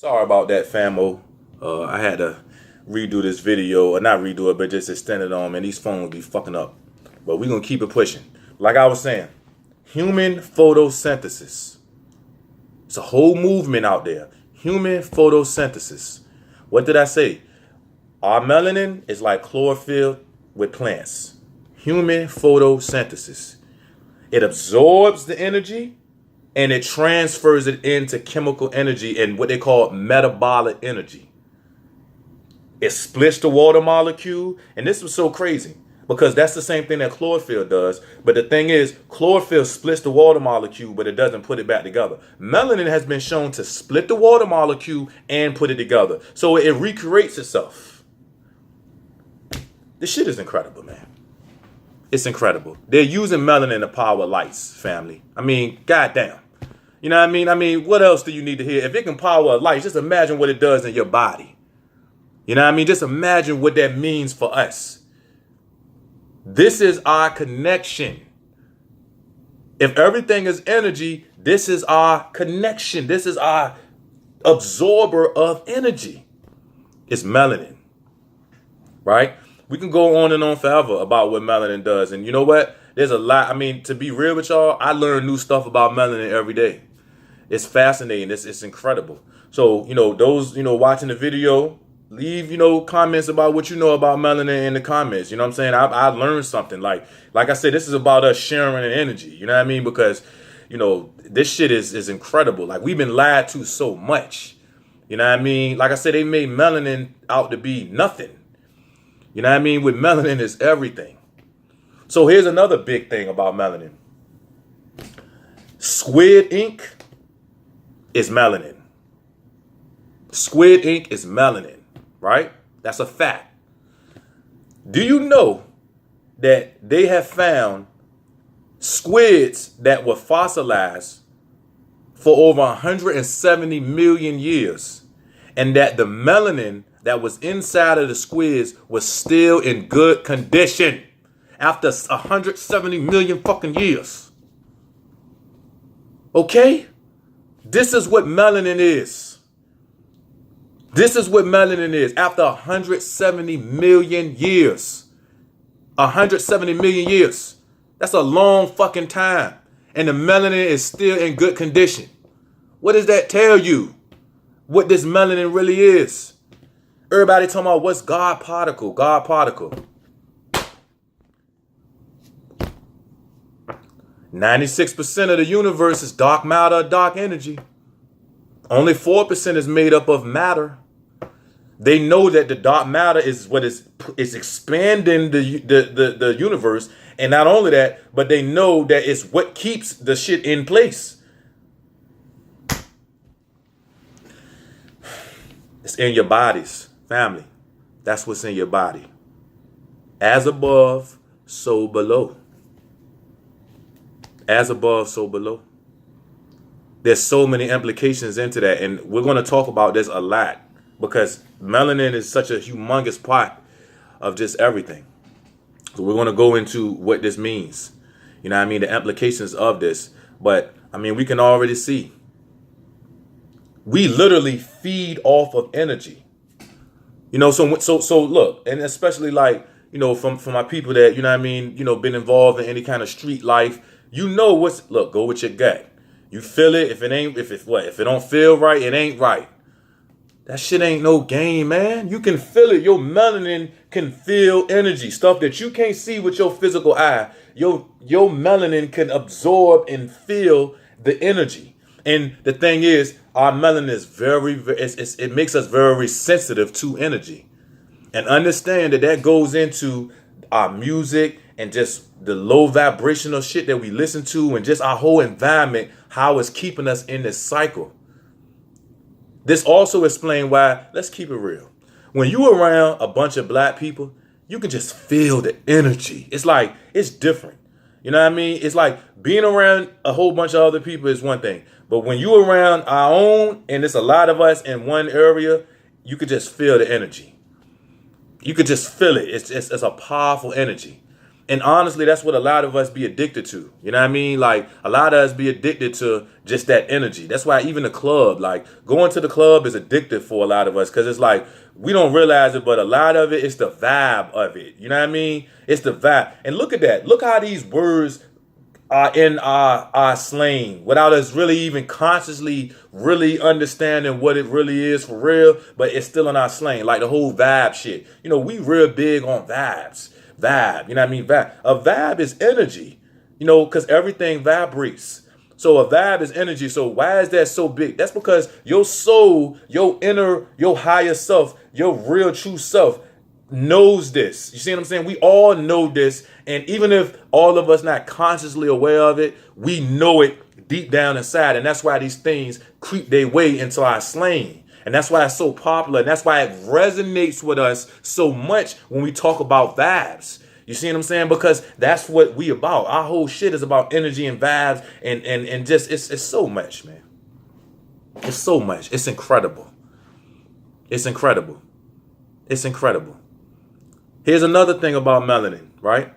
Sorry about that, famo. I had to redo this video, or not redo it, but just extend it on, man. These phones be fucking up. But we're going to keep it pushing. Like I was saying, human photosynthesis. It's a whole movement out there. Human photosynthesis. What did I say? Our melanin is like chlorophyll with plants. Human photosynthesis. It absorbs the energy and it transfers it into chemical energy and what they call metabolic energy. It splits the water molecule. And this was so crazy because that's the same thing that chlorophyll does. But the thing is, chlorophyll splits the water molecule, but it doesn't put it back together. Melanin has been shown to split the water molecule and put it together. So it recreates itself. This shit is incredible, man. It's incredible. They're using melanin to power lights, family. I mean, goddamn. You know what I mean? I mean, what else do you need to hear? If it can power a light, just imagine what it does in your body. You know what I mean? Just imagine what that means for us. This is our connection. If everything is energy, this is our connection. This is our absorber of energy. It's melanin, right? We can go on and on forever about what melanin does. And you know what? There's a lot. I mean, to be real with y'all, I learn new stuff about melanin every day. It's fascinating. It's incredible. So, those, watching the video, leave, comments about what you know about melanin in the comments. You know what I'm saying? I learned something. Like I said, this is about us sharing an energy. You know what I mean? Because, this shit is incredible. Like, we've been lied to so much. You know what I mean? Like I said, they made melanin out to be nothing. You know what I mean? With melanin is everything. So here's another big thing about melanin. Squid ink is melanin. Squid ink is melanin, right? That's a fact. Do you know that they have found squids that were fossilized for over 170 million years, and that the melanin that was inside of the squids was still in good condition after 170 million fucking years? Okay? This is what melanin is. This is what melanin is after 170 million years. 170 million years. That's a long fucking time. And the melanin is still in good condition. What does that tell you? What this melanin really is? Everybody talking about what's God particle, God particle. 96% of the universe is dark matter, dark energy. Only 4% is made up of matter. They know that the dark matter is what is expanding the universe. And not only that, but they know that it's what keeps the shit in place. It's in your bodies, family. That's what's in your body. As above, so below. As above, so below. There's so many implications into that. And we're going to talk about this a lot because melanin is such a humongous part of just everything. So we're going to go into what this means. You know what I mean? The implications of this. But, I mean, we can already see. We literally feed off of energy. So look, and especially like, from my people that, you know what I mean, been involved in any kind of street life, look, go with your gut. You feel it. If it don't feel right, it ain't right. That shit ain't no game, man. You can feel it. Your melanin can feel energy, stuff that you can't see with your physical eye. Your melanin can absorb and feel the energy. And the thing is, our melanin is it makes us very sensitive to energy. And understand that goes into our music and just the low vibrational shit that we listen to and just our whole environment, how it's keeping us in this cycle. This also explains why, let's keep it real. When you around a bunch of black people, you can just feel the energy. It's like, it's different. You know what I mean? It's like being around a whole bunch of other people is one thing. But when you around our own, and there's a lot of us in one area, you could just feel the energy. You could just feel it. It's a powerful energy. And honestly, that's what a lot of us be addicted to. You know what I mean? Like a lot of us be addicted to just that energy. That's why even the club, like going to the club is addictive for a lot of us because it's like we don't realize it, but a lot of it is the vibe of it. You know what I mean? It's the vibe. And look at that. Look how these words are in our slang without us really even consciously really understanding what it really is for real, but it's still in our slang. Like the whole vibe shit. You know, we real big on vibes. Vibe, you know what I mean? Vibe. A vibe is energy, you know, because everything vibrates. So a vibe is energy. So why is that so big? That's because your soul, your inner, your higher self, your real true self knows this. You see what I'm saying? We all know this. And even if all of us not consciously aware of it, we know it deep down inside. And that's why these things creep their way into our slang. And that's why it's so popular. And that's why it resonates with us so much when we talk about vibes. You see what I'm saying? Because that's what we about. Our whole shit is about energy and vibes and just it's so much, man. It's so much. It's incredible. It's incredible. It's incredible. Here's another thing about melanin, right?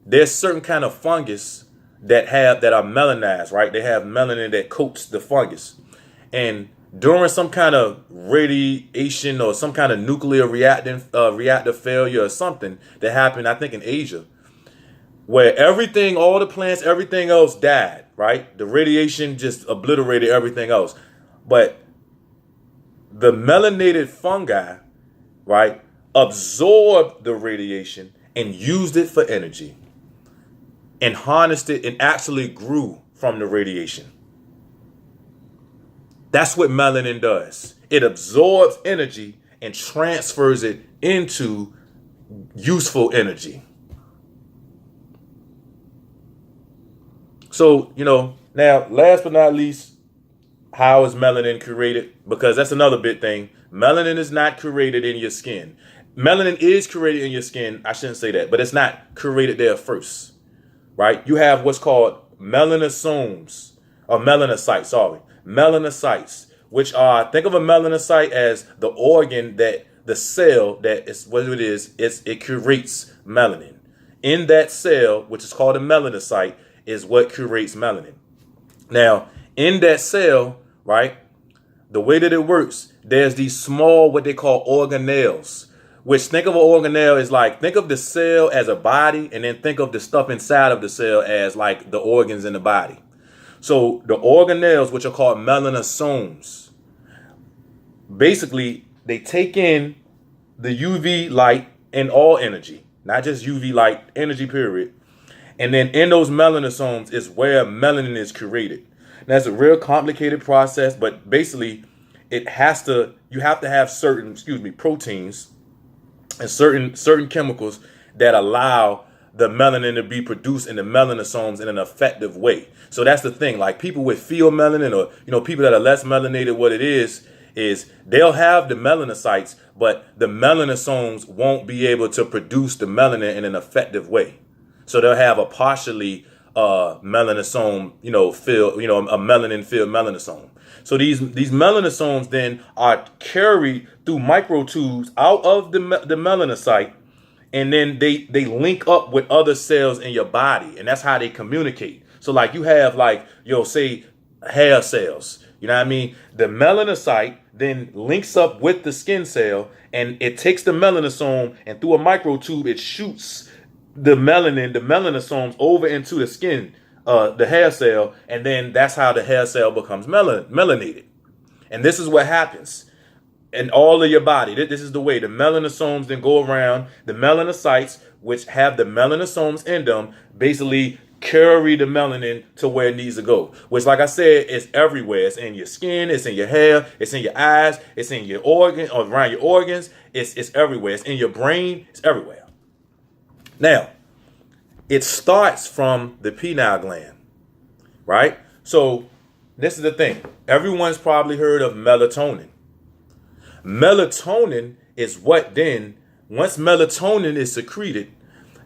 There's certain kind of fungus that are melanized, right? They have melanin that coats the fungus. And during some kind of radiation or some kind of nuclear reactor failure or something that happened, I think in Asia, where everything, all the plants, everything else died, right? The radiation just obliterated everything else. But the melanated fungi, right, absorbed the radiation and used it for energy and harnessed it and actually grew from the radiation. That's what melanin does. It absorbs energy and transfers it into useful energy. So, you know, now, last but not least, how is melanin created? Because that's another big thing. Melanin is not created in your skin. Melanin is created in your skin. I shouldn't say that, but it's not created there first, right? You have what's called melanosomes, or melanocytes, sorry. Melanocytes, which are, think of a melanocyte as the organ that the cell that is what it is, it creates melanin. In that cell, which is called a melanocyte, is what creates melanin. Now, in that cell, right, the way that it works, there's these small, what they call organelles, which think of an organelle as like, think of the cell as a body, and then think of the stuff inside of the cell as like the organs in the body. So the organelles, which are called melanosomes, basically they take in the UV light and all energy, not just UV light, energy period. And then in those melanosomes is where melanin is created. Now it's a real complicated process, but basically you have to have certain, proteins and certain chemicals that allow the melanin to be produced in the melanosomes in an effective way. So that's the thing. Like people with pheomelanin, or people that are less melanated, what it is they'll have the melanocytes, but the melanosomes won't be able to produce the melanin in an effective way. So they'll have a partially melanosome, a melanin filled melanosome. So these melanosomes then are carried through microtubes out of the melanocyte. And then they link up with other cells in your body. And that's how they communicate. So like you have say hair cells. You know what I mean? The melanocyte then links up with the skin cell. And it takes the melanosome and through a microtube, it shoots the melanosomes over into the skin, the hair cell. And then that's how the hair cell becomes melanated. And this is what happens in all of your body. This is the way the melanosomes then go around. The melanocytes, which have the melanosomes in them, basically carry the melanin to where it needs to go. Which, like I said, is everywhere. It's in your skin, it's in your hair, it's in your eyes, it's in your organ or around your organs. It's everywhere. It's in your brain. It's everywhere. Now, it starts from the pineal gland, right? So this is the thing. Everyone's probably heard of melatonin. Melatonin is what then, once melatonin is secreted,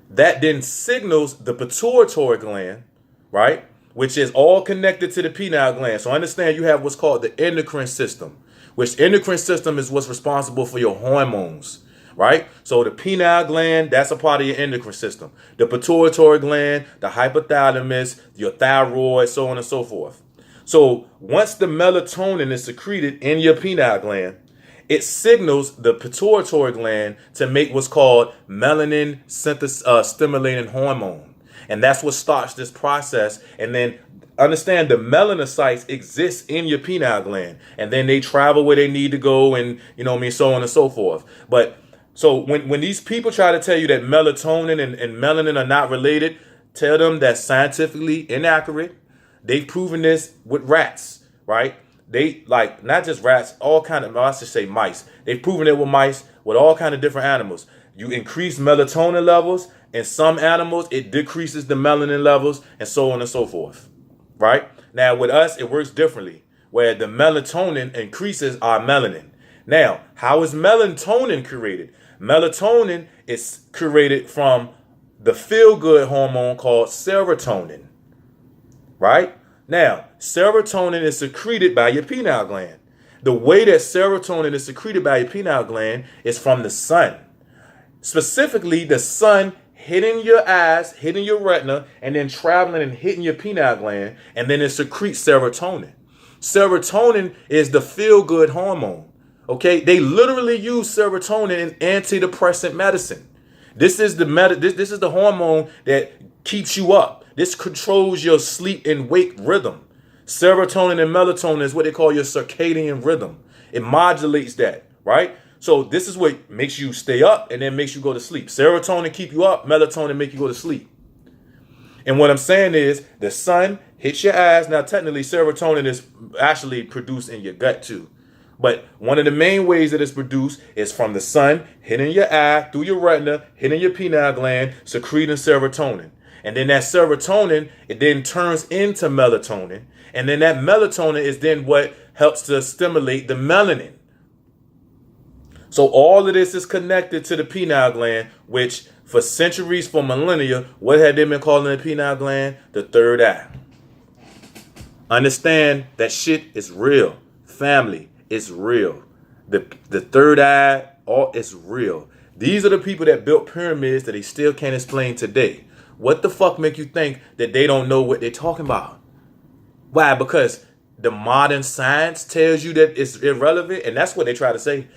that then signals the pituitary gland, right? Which is all connected to the pineal gland. So understand you have what's called the endocrine system, which endocrine system is what's responsible for your hormones, right? So the pineal gland, that's a part of your endocrine system. The pituitary gland, the hypothalamus, your thyroid, so on and so forth. So once the melatonin is secreted in your pineal gland, it signals the pituitary gland to make what's called melanin stimulating hormone. And that's what starts this process. And then understand the melanocytes exist in your pineal gland. And then they travel where they need to go and, so on and so forth. But so when these people try to tell you that melatonin and melanin are not related, tell them that's scientifically inaccurate. They've proven this with rats, right? They like not just rats, all kind of, I should say mice. They've proven it with mice, with all kind of different animals. You increase melatonin levels in some animals, it decreases the melanin levels, and so on and so forth, right? Now with us, it works differently, where the melatonin increases our melanin. Now, how is melatonin created? Melatonin is created from the feel-good hormone called serotonin, right? Now, serotonin is secreted by your pineal gland. The way that serotonin is secreted by your pineal gland is from the sun. Specifically, the sun hitting your eyes, hitting your retina, and then traveling and hitting your pineal gland, and then it secretes serotonin. Serotonin is the feel-good hormone. Okay, they literally use serotonin in antidepressant medicine. This is the hormone that keeps you up. This controls your sleep and wake rhythm. Serotonin and melatonin is what they call your circadian rhythm. It modulates that, right? So this is what makes you stay up and then makes you go to sleep. Serotonin keep you up, melatonin make you go to sleep. And what I'm saying is the sun hits your eyes. Now, technically, serotonin is actually produced in your gut too. But one of the main ways that it's produced is from the sun hitting your eye, through your retina, hitting your pineal gland, secreting serotonin. And then that serotonin, it then turns into melatonin. And then that melatonin is then what helps to stimulate the melanin. So all of this is connected to the pineal gland, which for centuries, for millennia, what had they been calling the pineal gland? The third eye. Understand that shit is real. Family. It's real. The third eye, all is real. These are the people that built pyramids that they still can't explain today. What the fuck make you think that they don't know what they're talking about? Why? Because the modern science tells you that it's irrelevant, and that's what they try to say.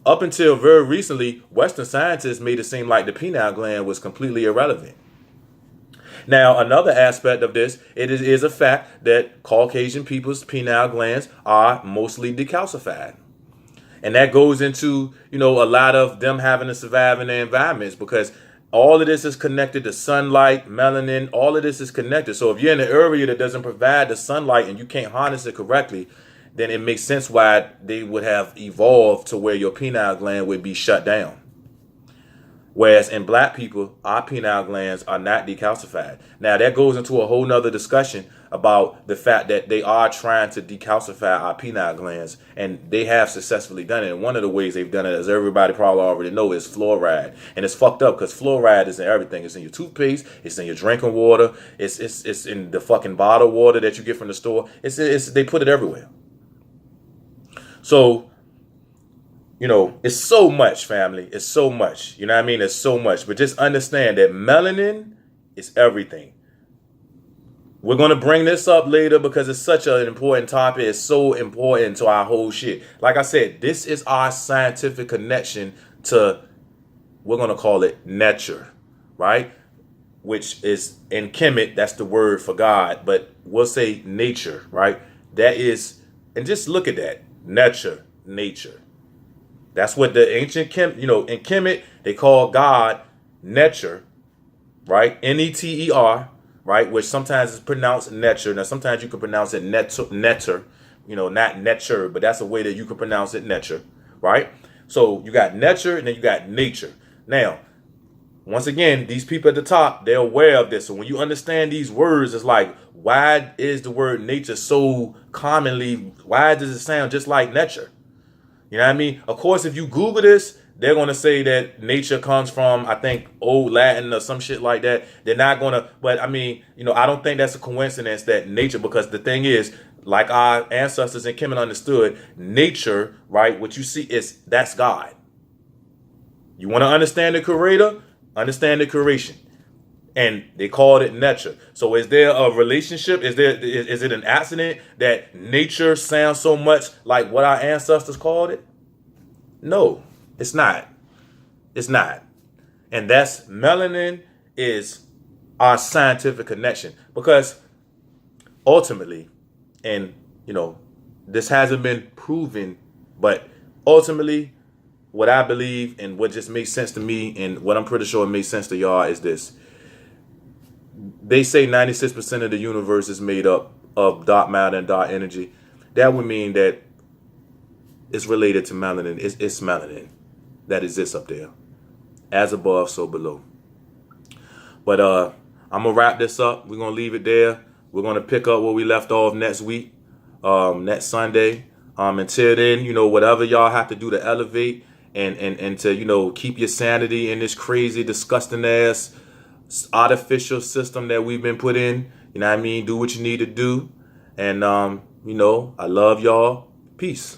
Up until very recently, Western scientists made it seem like the pineal gland was completely irrelevant. Now, another aspect of this, it is a fact that Caucasian people's pineal glands are mostly decalcified. And that goes into, a lot of them having to survive in their environments because all of this is connected to sunlight, melanin, all of this is connected. So if you're in an area that doesn't provide the sunlight and you can't harness it correctly, then it makes sense why they would have evolved to where your pineal gland would be shut down. Whereas in black people, our pineal glands are not decalcified. Now, that goes into a whole nother discussion about the fact that they are trying to decalcify our pineal glands, and they have successfully done it. And one of the ways they've done it, as everybody probably already know, is fluoride. And it's fucked up because fluoride is in everything. It's in your toothpaste. It's in your drinking water. It's in the fucking bottled water that you get from the store. They put it everywhere. So, it's so much, family. It's so much. You know what I mean? It's so much. But just understand that melanin is everything. We're going to bring this up later because it's such an important topic. It's so important to our whole shit. Like I said, this is our scientific connection to, we're going to call it nature, right? Which is in Kemet, that's the word for God. But we'll say nature, right? That is, and just look at that. Nature. That's what the ancient in Kemet, they call God nature, right? Neter, right? Which sometimes is pronounced nature. Now, sometimes you can pronounce it netter, not nature, but that's a way that you can pronounce it nature, right? So you got nature and then you got nature. Now, once again, these people at the top, they're aware of this. So when you understand these words, it's like, why is the word nature so commonly, why does it sound just like nature? You know what I mean? Of course, if you Google this, they're going to say that nature comes from, I think, Old Latin or some shit like that. They're not going to, but I mean, I don't think that's a coincidence that nature, because the thing is, like our ancestors in Kemet understood, nature, right, what you see that's God. You want to understand the creator? Understand the creation. And they called it nature. So is there a relationship? Is it an accident that nature sounds so much like what our ancestors called it? No, it's not. It's not. And that's melanin is our scientific connection. Because ultimately, and this hasn't been proven, but ultimately, what I believe and what just makes sense to me and what I'm pretty sure it makes sense to y'all is this. They say 96% of the universe is made up of dark matter and dark energy. That would mean that it's related to melanin. It's melanin that exists up there. As above, so below. But I'm going to wrap this up. We're going to leave it there. We're going to pick up where we left off next week, next Sunday. Until then, whatever y'all have to do to elevate and to, keep your sanity in this crazy, disgusting ass artificial system that we've been put in. You know what I mean? Do what you need to do. And, I love y'all. Peace.